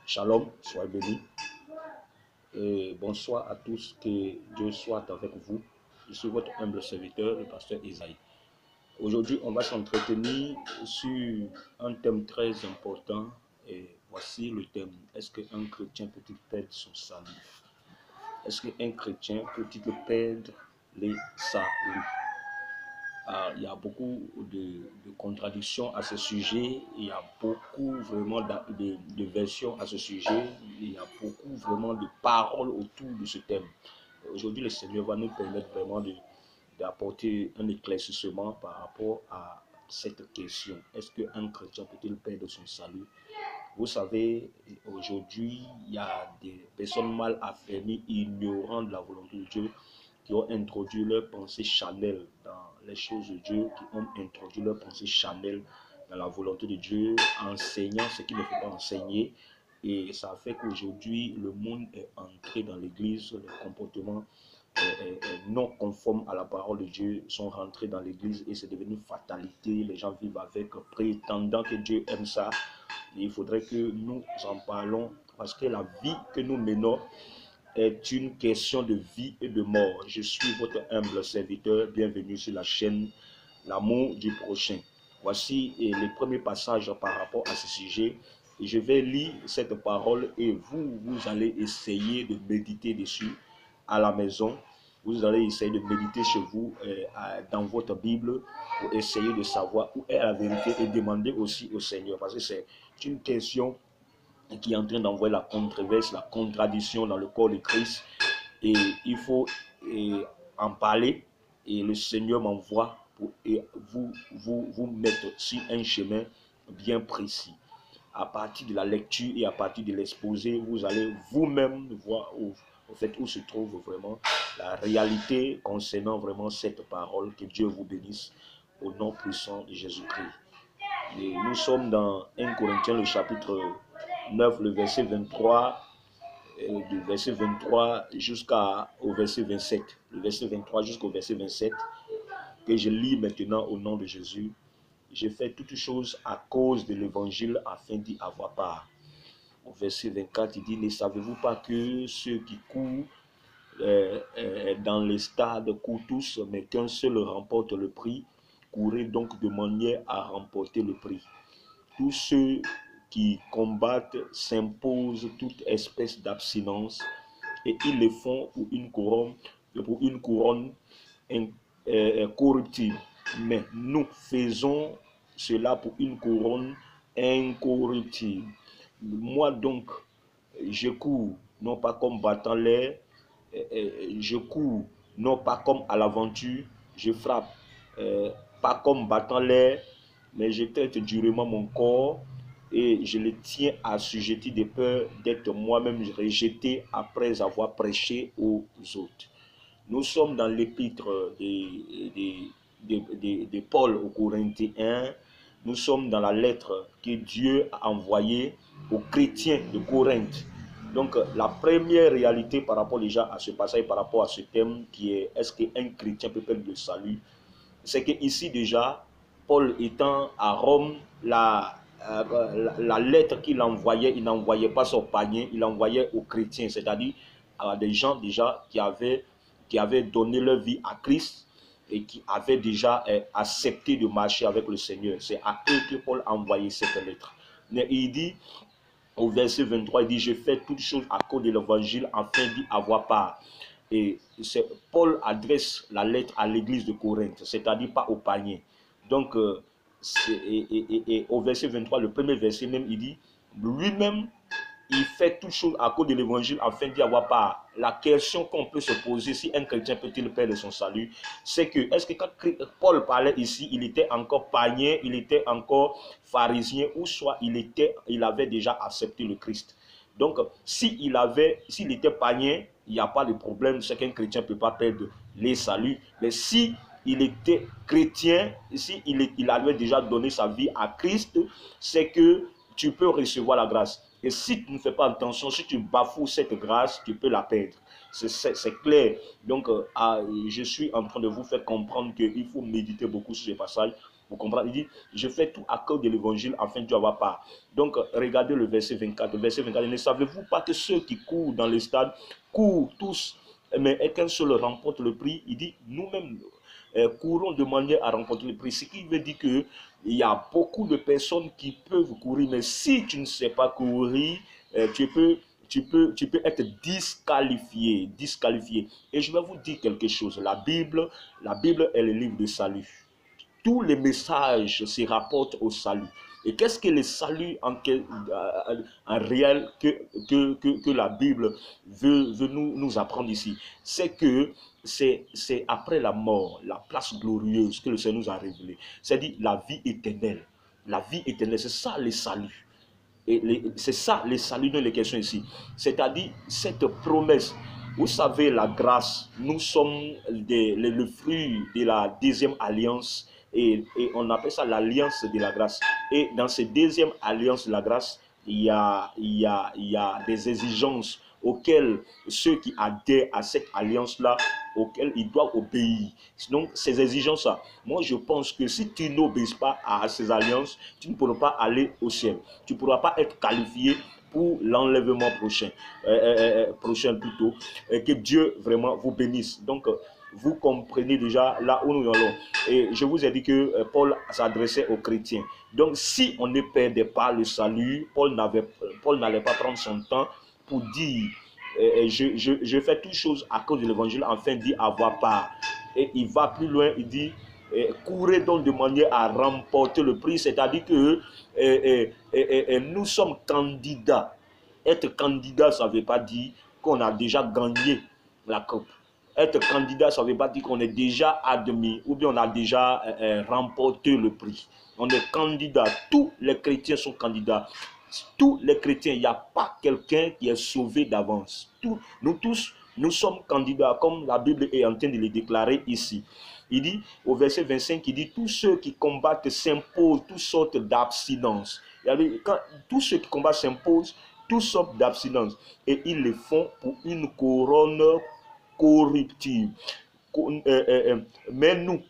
Shalom, soyez bénis. Et bonsoir à tous, que Dieu soit avec vous. Je suis votre humble serviteur, le pasteur Isaïe. Aujourd'hui, on va s'entretenir sur un thème très important. Et voici le thème. Est-ce qu'un chrétien peut-il perdre son salut? Est-ce qu'un chrétien peut-il perdre les saluts? Il y a beaucoup de contradictions à ce sujet, il y a beaucoup vraiment de versions à ce sujet, il y a beaucoup vraiment de paroles autour de ce thème. Aujourd'hui, le Seigneur va nous permettre vraiment d'apporter un éclaircissement par rapport à cette question. Est-ce qu'un chrétien peut-il perdre son salut? Vous savez, aujourd'hui, il y a des personnes mal affermies, ignorant de la volonté de Dieu, qui ont introduit leurs pensées charnelles dans les choses de Dieu, qui ont introduit leurs pensées charnelles dans la volonté de Dieu, enseignant ce qu'il ne faut pas enseigner. Et ça fait qu'aujourd'hui, le monde est entré dans l'église, les comportements non conformes à la parole de Dieu sont rentrés dans l'église et c'est devenu fatalité. Les gens vivent avec, prétendant que Dieu aime ça. Et il faudrait que nous en parlons parce que la vie que nous menons est une question de vie et de mort. Je suis votre humble serviteur. Bienvenue sur la chaîne L'amour du prochain. Voici les premiers passages par rapport à ce sujet. Je vais lire cette parole et vous allez essayer de méditer dessus à la maison. Vous allez essayer de méditer chez vous dans votre Bible pour essayer de savoir où est la vérité et demander aussi au Seigneur. Parce que c'est une question qui est en train d'envoyer la controverse, la contradiction dans le corps de Christ. Et il faut en parler. Et le Seigneur m'envoie pour vous mettre sur un chemin bien précis. À partir de la lecture et à partir de l'exposé, vous allez vous-même voir où se trouve vraiment la réalité concernant vraiment cette parole. Que Dieu vous bénisse au nom puissant de Jésus-Christ. Et nous sommes dans 1 Corinthiens, le chapitre 9, le verset 23, du verset 23 jusqu'au verset 27. Le verset 23 jusqu'au verset 27, que je lis maintenant au nom de Jésus. J'ai fait toutes choses à cause de l'évangile afin d'y avoir part. Au verset 24, il dit, ne savez-vous pas que ceux qui courent dans les stades courent tous, mais qu'un seul remporte le prix? Courez donc de manière à remporter le prix. Tous ceux qui combattent s'imposent toute espèce d'abstinence et ils le font pour une couronne corruptible. Mais nous faisons cela pour une couronne incorruptible. Moi donc, je cours non pas comme battant l'air, je cours non pas comme à l'aventure, je frappe pas comme battant l'air, mais je traite durement mon corps et je le tiens assujetti de peur d'être moi-même rejeté après avoir prêché aux autres. Nous sommes dans l'épître de Paul aux Corinthiens. Nous sommes dans la lettre que Dieu a envoyée aux chrétiens de Corinthe. Donc, la première réalité par rapport déjà à ce passage, par rapport à ce thème qui est est-ce qu'un chrétien peut perdre le salut, c'est que ici déjà, Paul étant à Rome, la lettre qu'il envoyait, il n'envoyait pas son païen, il envoyait aux chrétiens, c'est-à-dire à des gens déjà qui avaient donné leur vie à Christ et qui avaient déjà accepté de marcher avec le Seigneur. C'est à eux que Paul a envoyé cette lettre. Mais il dit, au verset 23, il dit, je fais toutes choses à cause de l'évangile afin d'y avoir part. Et Paul adresse la lettre à l'église de Corinthe, c'est-à-dire pas aux païens. Donc, au verset 23, le premier verset même, il dit, lui-même, il fait toutes choses à cause de l'évangile afin d'y avoir part. La question qu'on peut se poser, si un chrétien peut-il perdre son salut, c'est que, est-ce que quand Paul parlait ici, il était encore païen, il était encore pharisien, ou soit il avait déjà accepté le Christ. Donc, s'il était païen, il n'y a pas de problème, c'est qu'un chrétien ne peut pas perdre les saluts. Mais si il était chrétien, si il avait déjà donné sa vie à Christ, c'est que tu peux recevoir la grâce. Et si tu ne fais pas attention, si tu bafoues cette grâce, tu peux la perdre. C'est clair. Donc, je suis en train de vous faire comprendre qu'il faut méditer beaucoup sur ce passage Vous comprenez? Il dit, je fais tout à cause de l'évangile afin de Dieu avoir part. Donc, regardez le verset 24. Le verset 24, ne savez-vous pas que ceux qui courent dans les stades courent tous, mais qu'un seul remporte le prix? Il dit, nous-mêmes, courons de manière à remporter le prix. Ce qui veut dire que il y a beaucoup de personnes qui peuvent courir, mais si tu ne sais pas courir, tu peux être disqualifié. Et je vais vous dire quelque chose. La Bible est le livre de salut. Tous les messages se rapportent au salut. Et qu'est-ce que le salut en réel que la Bible veut nous apprendre ici? C'est que c'est après la mort, la place glorieuse que le Seigneur nous a révélée. C'est-à-dire la vie éternelle. La vie éternelle, c'est ça le salut. Et c'est ça le salut dont les questions ici. C'est-à-dire cette promesse. Vous savez, la grâce, nous sommes le fruit de la deuxième alliance. Et on appelle ça l'alliance de la grâce. Et dans cette deuxième alliance de la grâce, il y a des exigences auxquelles ceux qui adhèrent à cette alliance-là, auxquelles ils doivent obéir. Donc, ces exigences-là, moi je pense que si tu n'obéis pas à ces alliances, tu ne pourras pas aller au ciel. Tu ne pourras pas être qualifié pour l'enlèvement prochain. Plutôt. Et que Dieu vraiment vous bénisse. Donc, vous comprenez déjà là où nous allons. Et je vous ai dit que Paul s'adressait aux chrétiens. Donc, si on ne perdait pas le salut, Paul n'allait pas prendre son temps pour dire je fais toutes choses à cause de l'évangile afin d'y avoir part. Et il va plus loin, il dit courez donc de manière à remporter le prix, c'est-à-dire que nous sommes candidats. Être candidat, ça ne veut pas dire qu'on a déjà gagné la coupe. Être candidat, ça ne veut pas dire qu'on est déjà admis ou bien on a déjà remporté le prix. On est candidat. Tous les chrétiens sont candidats. Tous les chrétiens, il n'y a pas quelqu'un qui est sauvé d'avance. Nous tous, nous sommes candidats, comme la Bible est en train de le déclarer ici. Il dit, au verset 25, il dit, tous ceux qui combattent s'imposent toutes sortes d'abstinence. Tous ceux qui combattent s'imposent toutes sortes d'abstinence. Et ils le font pour une couronne corruptible. Mais nous,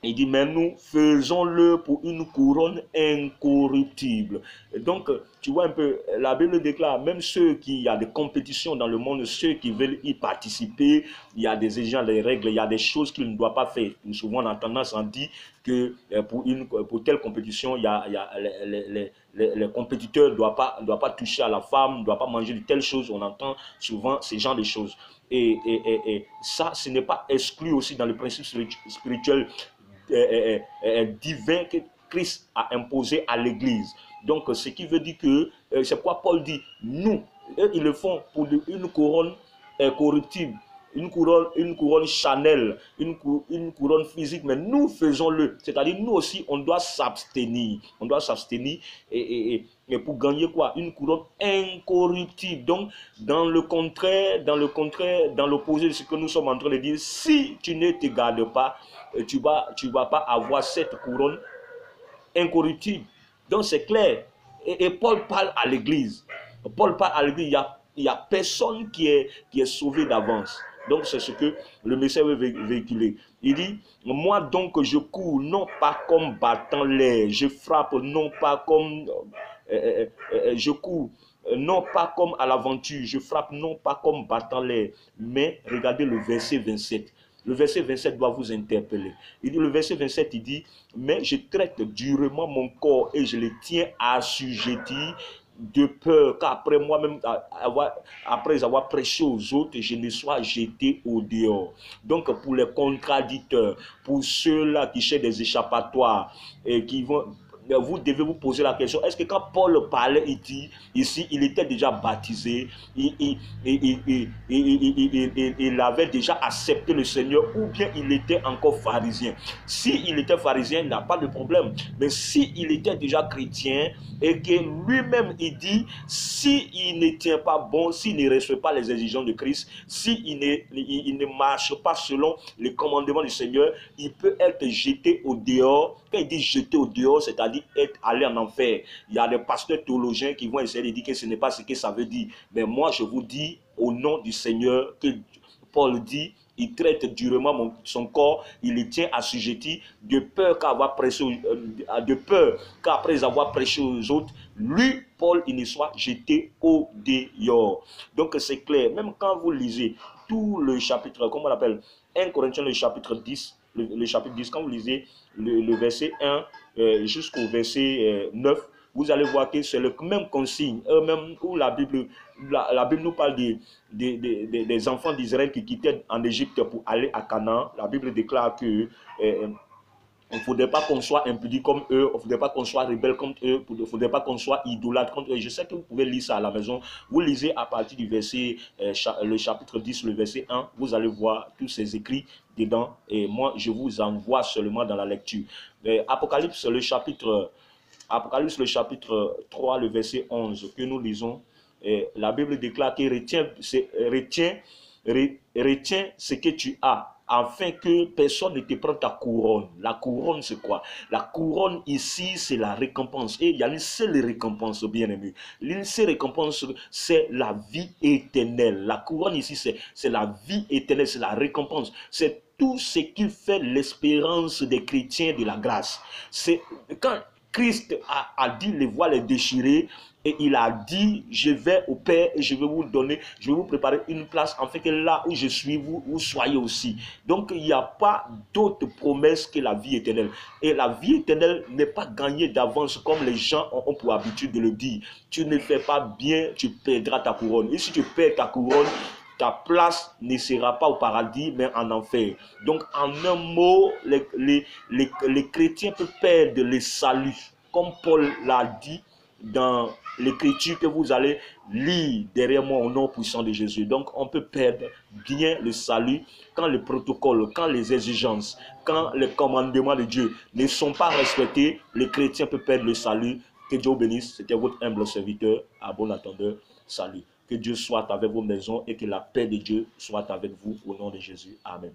il dit, mais nous faisons-le pour une couronne incorruptible. Et donc, tu vois un peu, la Bible déclare, même ceux qui, il y a des compétitions dans le monde, ceux qui veulent y participer, il y a des exigences, des règles, il y a des choses qu'ils ne doivent pas faire. Souvent, on a tendance à dire que pour telle compétition, les compétiteurs ne doivent pas toucher à la femme, ne doivent pas manger de telles choses. On entend souvent ce genre de choses. Et ça, ce n'est pas exclu aussi dans le principe spirituel divin que Christ a imposé à l'Église. Donc, ce qui veut dire que, c'est quoi Paul dit, nous, ils le font pour une couronne corruptible, une couronne Chanel, une couronne physique, mais nous faisons-le. C'est-à-dire, nous aussi, on doit s'abstenir. On doit s'abstenir et pour gagner quoi? Une couronne incorruptible. Donc, dans l'opposé de ce que nous sommes en train de dire, si tu ne te gardes pas, tu vas pas avoir cette couronne incorruptible. Donc, c'est clair. Et Paul parle à l'église. Paul parle à l'église. Il y a personne qui est sauvé d'avance. Donc, c'est ce que le message veut véhiculer. Il dit, moi donc je cours non pas comme battant l'air, je frappe non pas comme... je cours non pas comme à l'aventure, je frappe non pas comme battant l'air, mais regardez le verset 27. Le verset 27 doit vous interpeller. Il dit, le verset 27, il dit, mais je traite durement mon corps et je le tiens assujetti de peur qu'après moi-même, après avoir prêché aux autres, je ne sois jeté au dehors. Donc, pour les contradicteurs, pour ceux-là qui cherchent des échappatoires et qui vont... Vous devez vous poser la question, est-ce que quand Paul parlait ici, il était déjà baptisé, il avait déjà accepté le Seigneur, ou bien il était encore pharisien? S'il était pharisien, il n'a pas de problème. Mais s'il était déjà chrétien, et que lui-même il dit, s'il ne tient pas bon, s'il ne respecte pas les exigences de Christ, s'il ne marche pas selon les commandements du Seigneur, il peut être jeté au dehors. Quand il dit jeté au dehors, c'est-à-dire être allé en enfer. Il y a des pasteurs théologiens qui vont essayer de dire que ce n'est pas ce que ça veut dire. Mais moi, je vous dis au nom du Seigneur que Paul dit, il traite durement son corps, il le tient assujetti, de peur qu'après avoir prêché aux autres, lui, Paul, il ne soit jeté au dehors. Donc c'est clair, même quand vous lisez tout le chapitre, comment on l'appelle, 1 Corinthiens, le chapitre 10, le chapitre 10, quand vous lisez le verset 1 jusqu'au verset 9, vous allez voir que c'est le même consigne, eux-mêmes, où la Bible nous parle des enfants d'Israël qui quittaient en Égypte pour aller à Canaan. La Bible déclare que il ne faudrait pas qu'on soit impudique comme eux, il ne faudrait pas qu'on soit rebelle comme eux, il ne faudrait pas qu'on soit idolâtre comme eux. Je sais que vous pouvez lire ça à la maison. Vous lisez à partir du verset, le chapitre 10, le verset 1, vous allez voir tous ces écrits dedans. Et moi, je vous envoie seulement dans la lecture. Apocalypse, le chapitre 3, le verset 11 que nous lisons, la Bible déclare qu'il retiens ce que tu as, afin que personne ne te prenne ta couronne. La couronne, c'est quoi? La couronne ici, c'est la récompense. Et il y a une seule récompense, bien aimé. L'une seule récompense, c'est la vie éternelle. La couronne ici, c'est la vie éternelle, c'est la récompense. C'est tout ce qui fait l'espérance des chrétiens de la grâce. C'est quand Christ a dit les voiles déchirées, et il a dit, je vais au Père et je vais vous donner, je vais vous préparer une place, afin que là où je suis, vous soyez aussi. Donc il n'y a pas d'autre promesse que la vie éternelle. Et la vie éternelle n'est pas gagnée d'avance comme les gens ont pour habitude de le dire. Tu ne fais pas bien, tu perdras ta couronne. Et si tu perds ta couronne, ta place ne sera pas au paradis, mais en enfer. Donc, en un mot, les chrétiens peuvent perdre le salut. Comme Paul l'a dit dans l'écriture que vous allez lire derrière moi au nom puissant de Jésus. Donc, on peut perdre bien le salut quand le protocole, quand les exigences, quand les commandements de Dieu ne sont pas respectés. Les chrétiens peuvent perdre le salut. Que Dieu vous bénisse. C'était votre humble serviteur, à bon entendeur. Salut. Que Dieu soit avec vos maisons et que la paix de Dieu soit avec vous au nom de Jésus. Amen.